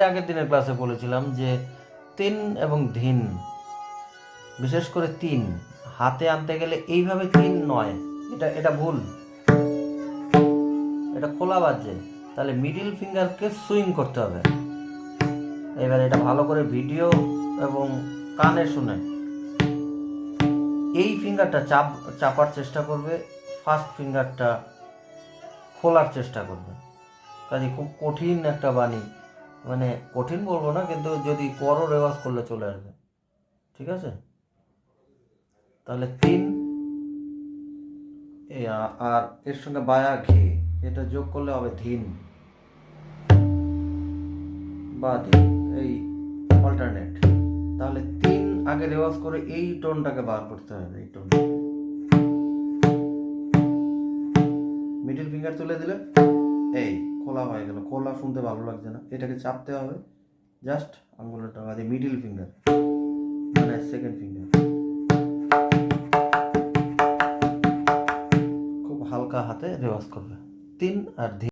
আগের দিনের ক্লাসে বলেছিলাম যে তিন এবং ধিন, বিশেষ করে তিন হাতে আনতে গেলে এইভাবে তিন নয়, এটা এটা ভুল, এটা খোলা বাজছে, তাহলে মিডিল ফিঙ্গারকে সুইং করতে হবে। এবার এটা ভালো করে ভিডিও এবং কানে শুনে এই ফিঙ্গারটা চাপার চেষ্টা করবে, ফার্স্ট ফিঙ্গারটা খোলার চেষ্টা করবে। কাজে খুব কঠিন একটা বাণী, মানে কঠিন বলবো না, কিন্তু যদি করো রেওয়াজ করলে চলে আসবে। ঠিক আছে, তাহলে তিন আর এর সঙ্গে বায়া ঘে, এটা যোগ করলে হবে ধিন বা ধিন, এই অল্টারনেট। তাহলে তিন আগে রেওয়াজ করে এই টোনটাকে বার করতে হবে, এই টোন। মিডিল ফিঙ্গার তুলে দিলে এই খোলা হয়ে গেল, খোলা শুনতে ভালো লাগছে না, এটাকে চাপতে হবে জাস্ট আঙ্গুলের টাকা দিয়ে, মিডিল ফিঙ্গার মানে সেকেন্ড ফিঙ্গার, খুব হালকা হাতে রেওয়াজ করবে তিন আর ধিন।